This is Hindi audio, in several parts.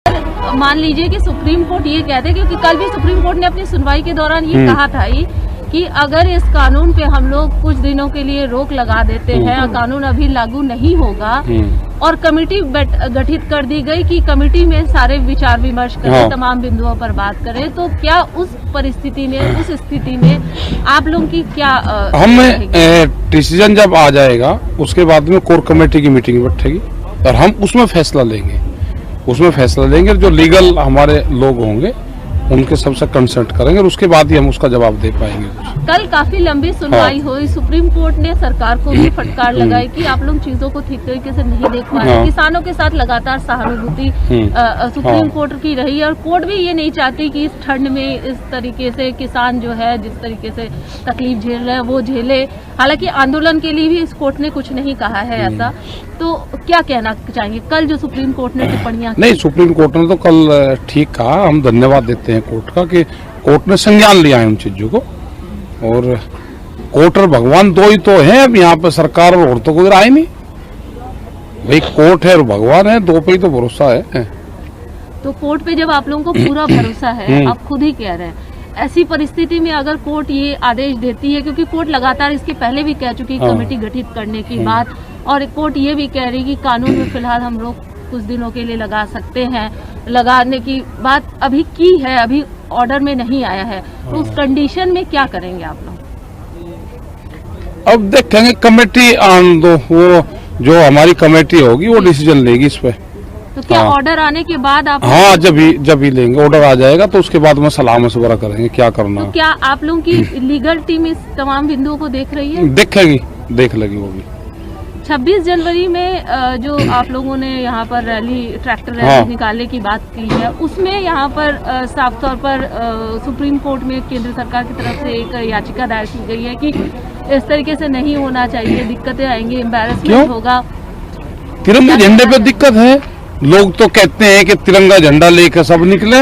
मान लीजिए कि सुप्रीम कोर्ट ये कहते हैं, क्योंकि कल भी सुप्रीम कोर्ट ने अपनी सुनवाई के दौरान ये कहा था कि अगर इस कानून पे हम लोग कुछ दिनों के लिए रोक लगा देते हैं और कानून अभी लागू नहीं होगा और कमेटी गठित कर दी गई कि कमेटी में सारे विचार विमर्श करें, तमाम बिंदुओं पर बात करें, तो क्या उस परिस्थिति में, उस स्थिति में आप लोगों की क्या हम डिसीजन जब आ जाएगा उसके बाद में कोर कमेटी की मीटिंग बैठेगी और हम उसमें फैसला लेंगे। जो लीगल हमारे लोग होंगे उनके सबसे कंसल्ट करेंगे और उसके बाद ही हम उसका जवाब दे पाएंगे। कल काफी लंबी सुनवाई हुई, सुप्रीम कोर्ट ने सरकार को भी फटकार लगाई कि आप लोग चीजों को ठीक तरीके से नहीं देख पा रहे। किसानों के साथ लगातार सहानुभूति सुप्रीम कोर्ट की रही और कोर्ट भी ये नहीं चाहती कि इस ठंड में इस तरीके से किसान जो है जिस तरीके से तकलीफ झेल रहे हैं वो झेले। हालांकि आंदोलन के लिए भी इस कोर्ट ने कुछ नहीं कहा है ऐसा, तो क्या कहना चाहेंगे कल जो सुप्रीम कोर्ट ने टिप्पणियां नहीं, सुप्रीम कोर्ट ने तो कल ठीक कहा, हम धन्यवाद देते हैं कोर्ट का कि कोर्ट ने संज्ञान लिया है उन चीजों को। और कोर्ट और भगवान दो ही तो हैं, अब यहाँ पे सरकार और तो कोई राय नहीं भाई, कोर्ट है और भगवान है, दो पे ही तो भरोसा है। तो कोर्ट पे जब आप लोगों को पूरा भरोसा है, आप खुद ही कह रहे हैं, ऐसी परिस्थिति में अगर कोर्ट ये आदेश देती है, क्योंकि कोर्ट लगातार इसके पहले भी कह चुकी कमेटी गठित करने की बात, और कोर्ट ये भी कह रही कि कानून में फिलहाल हम लोग कुछ दिनों के लिए लगा सकते हैं, लगाने की बात अभी की है, अभी ऑर्डर में नहीं आया है, तो उस कंडीशन में क्या करेंगे आप लोग? अब देखेंगे, कमेटी आन दो, वो जो हमारी कमेटी होगी वो डिसीजन लेगी इस पे। तो क्या ऑर्डर आने के बाद आप? हाँ, जब ही लेंगे, ऑर्डर आ जाएगा तो उसके बाद में सलाह मशवरा करेंगे क्या करना। तो क्या आप लोगों की लीगल टीम इस तमाम बिंदुओं को देख रही है? देख लेगी वो भी। 26 जनवरी में जो आप लोगों ने यहाँ पर ट्रैक्टर रैली निकालने की बात की है, उसमें यहाँ पर साफ तौर पर सुप्रीम कोर्ट में केंद्र सरकार की तरफ से एक याचिका दायर की गई है कि इस तरीके से नहीं होना चाहिए, दिक्कतें आएंगी, एम्बैरेसमेंट होगा। तिरंगे झंडे पे दिक्कत है, लोग तो कहते हैं कि तिरंगा झंडा लेकर सब निकले,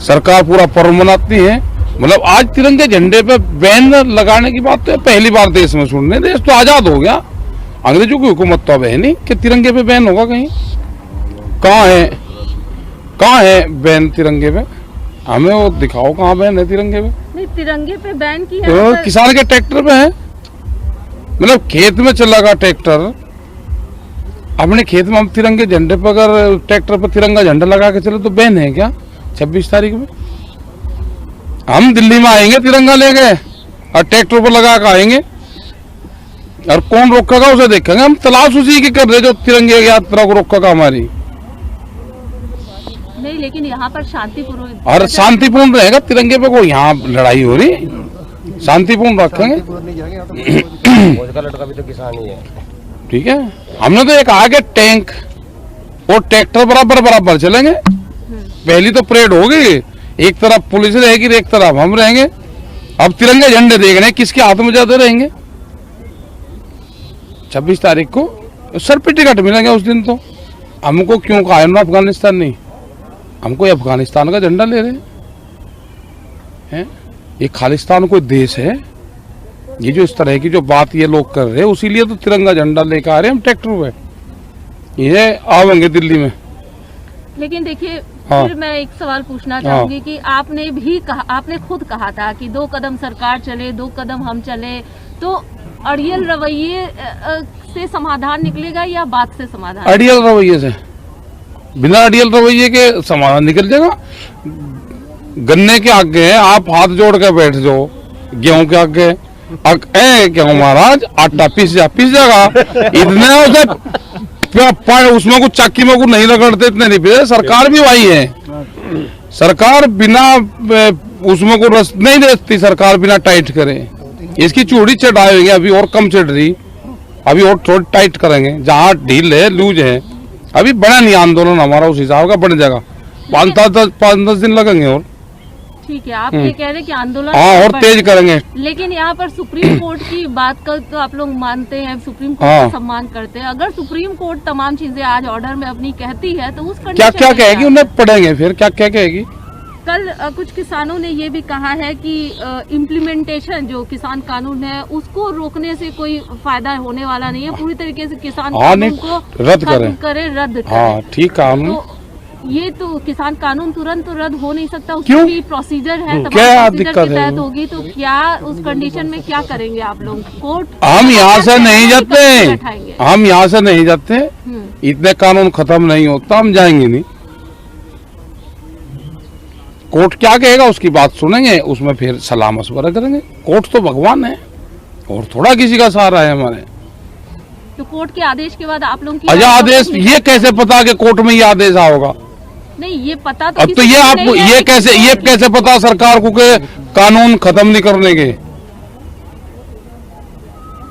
सरकार पूरा पर्व मनाती है। मतलब आज तिरंगे झंडे पे बैन लगाने की बात तो पहली बार देश में सुनने, देश तो आजाद हो गया, अंग्रेजों की हुकूमत तो अब है नहीं कि तिरंगे पे बैन होगा कहीं। कहाँ है बैन तिरंगे पे? हमें वो दिखाओ कहाँ बैन है तिरंगे पे। नहीं, तिरंगे पे बैन की है तो किसान के ट्रैक्टर पे है, मतलब खेत में चलेगा ट्रैक्टर, अपने खेत में हम तिरंगे झंडे पर अगर ट्रैक्टर पर तिरंगा झंडा लगा के चले तो बैन है क्या? 26 तारीख में हम दिल्ली में आएंगे तिरंगा लेके और ट्रैक्टर पर लगा के आएंगे, और कौन रोकेगा उसे देखेंगे। हम तलाश उसी की कर रहे जो तिरंगे यात्रा को रोकेगा हमारी। नहीं, लेकिन यहाँ पर शांतिपूर्ण और शांतिपूर्ण रहेगा, तिरंगे पे कोई यहाँ लड़ाई हो रही, शांतिपूर्ण रखेंगे। लड़का भी तो किसान ही है, ठीक है। हमने तो एक आगे टैंक और ट्रैक्टर बराबर चलेंगे। पहली तो परेड होगी, एक तरफ पुलिस रहेगी, एक तरफ हम रहेंगे। अब तिरंगे झंडे देख रहे हैं किसके हाथ में ज्यादा रहेंगे। 26 तारीख को सर पे टिकट मिलेंगे उस दिन। तो हमको क्यों कहा है अफगानिस्तान नहीं, हमको अफगानिस्तान का झंडा ले रहे हैं। ये खालिस्तान कोई देश है? ये जो इस तरह की जो बात ये लोग कर रहे हैं, उसीलिए तो तिरंगा झंडा लेकर आ रहे हैं हम ट्रैक्टर पे, ये आवेंगे दिल्ली में। लेकिन देखिए, फिर मैं एक सवाल पूछना चाहूंगी कि आपने भी कहा, आपने खुद कहा था कि 2 कदम सरकार चले, 2 कदम हम चले, तो अड़ियल रवैये से समाधान निकलेगा या बात से समाधान? अड़ियल रवैये से, बिना अड़ियल रवैये के समाधान निकल जाएगा। गन्ने के आगे है, आप हाथ जोड़ के बैठ जाओ, गेहूं के आगे क्यों महाराज, आटा पिस जाएगा इतने उसमें कुछ चाकी में कुछ नहीं रगड़ते, इतने नहीं पिसे। सरकार भी वही है, सरकार बिना उसमें को रस नहीं देती, सरकार बिना टाइट करे। इसकी चूड़ी चढ़ाएंगे, अभी और कम चढ़ रही, अभी और थोड़ी टाइट करेंगे, जहाँ ढील है लूज है। अभी बड़ा नहीं आंदोलन हमारा, उस हिसाब का बन जाएगा, 5-10 दिन लगेंगे। और ठीक है, आप ये कह रहे हैं कि आंदोलन और तेज करेंगे। लेकिन यहाँ पर सुप्रीम कोर्ट की बात का तो आप लोग मानते हैं, सुप्रीम कोर्ट का सम्मान करते हैं। अगर सुप्रीम कोर्ट तमाम चीजें आज ऑर्डर में अपनी कहती है तो उस क्या कहेगी, उन्हें पढ़ेंगे फिर क्या कहेगी। कल कुछ किसानों ने ये भी कहा है कि इम्प्लीमेंटेशन जो किसान कानून है उसको रोकने से कोई फायदा होने वाला नहीं है, पूरी तरीके से किसान कानून को रद्द करें। हाँ, ठीक है। ये तो किसान कानून तुरंत रद्द हो नहीं सकता, क्यों? उसकी प्रोसीजर है, तमाम क्या प्रोसीजर दिक्कत के है? तहत होगी। तो क्या उस कंडीशन में क्या करेंगे आप लोग? कोर्ट हम यहाँ से नहीं जाते, बैठाएंगे। हम यहाँ से नहीं जाते, इतने कानून खत्म नहीं होता, हम जाएंगे नहीं। कोर्ट क्या कहेगा उसकी बात सुनेंगे, उसमें फिर सलाह मशवरा करेंगे। कोर्ट तो भगवान है और थोड़ा किसी का सहारा है हमारे। तो कोर्ट के आदेश के बाद आप लोग की अच्छा आदेश ये कैसे पता कि कोर्ट में ये आदेश होगा? नहीं, ये पता तो अब तो किसी ये को आपको नहीं है ये कि कैसे पता सरकार को कि कानून खत्म नहीं करने के?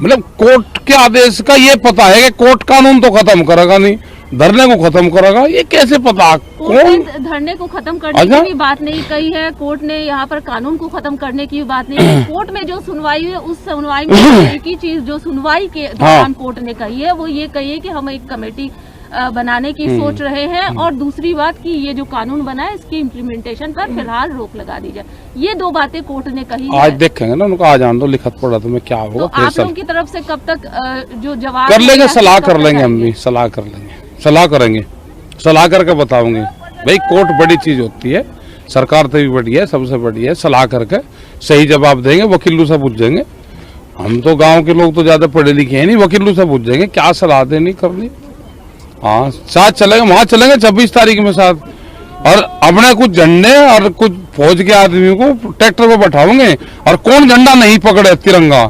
मतलब कोर्ट के आदेश का ये पता है कि कोर्ट कानून तो खत्म करेगा नहीं, धरने को खत्म करेगा, ये कैसे पता? कोर्ट कौन? ने धरने को खत्म करने अच्छा? की भी बात नहीं कही है, कोर्ट ने यहाँ पर कानून को खत्म करने की भी बात नहीं है। कोर्ट में जो सुनवाई हुई है, उस सुनवाई में एक ही चीज जो सुनवाई के दौरान कोर्ट ने कही है वो ये कही है कि हम एक कमेटी बनाने की सोच रहे हैं, और दूसरी बात कि ये जो कानून बना है इसकी इम्प्लीमेंटेशन पर फिलहाल रोक लगा दी जाए। ये दो बातें कोर्ट ने कही आज है। देखेंगे ना, उनको आज आने दो, लिखत पड़ा तुम्हें क्या होगा। तो फिर आप लोगों की तरफ से कब तक जो जवाब कर लेंगे, है, सलाह कब कर तक लेंगे, हम आएंगे? भी सलाह कर लेंगे, सलाह करेंगे, सलाह करके बताऊंगे। भाई कोर्ट बड़ी चीज होती है, सरकार तो भी बड़ी है, सबसे बड़ी है। सलाह करके सही जवाब देंगे, वकीलों से पूछेंगे। हम तो गांव के लोग तो ज्यादा पढ़े लिखे हैं नहीं, वकीलों से पूछेंगे क्या सलाह देनी करनी। हाँ साथ चलेंगे, वहां चलेंगे 26 तारीख में साथ, और अपने कुछ झंडे और कुछ फौज के आदमियों को ट्रैक्टर पे बैठाओगे, और कौन झंडा नहीं पकड़े तिरंगा,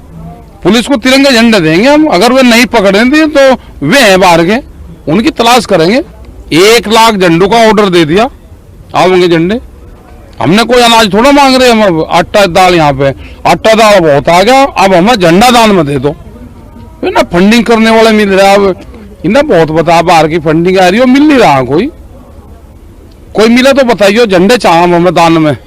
पुलिस को तिरंगे झंडे देंगे हम। अगर वे नहीं पकड़ेंगे तो वे हैं बाहर के, उनकी तलाश करेंगे। 1 लाख झंडों का ऑर्डर दे दिया, आओगे झंडे। हमने कोई अनाज थोड़ा मांग रहे, हम आटा दाल, यहाँ पे आटा दाल बहुत आ गया, अब हमें झंडा दान में दे दो। ना फंडिंग करने वाले मिल रहा है, अब इन्हें बहुत बता, बाहर की फंडिंग आ रही है, मिल नहीं रहा। कोई मिला तो बताइए, झंडे चाह हमें दान में।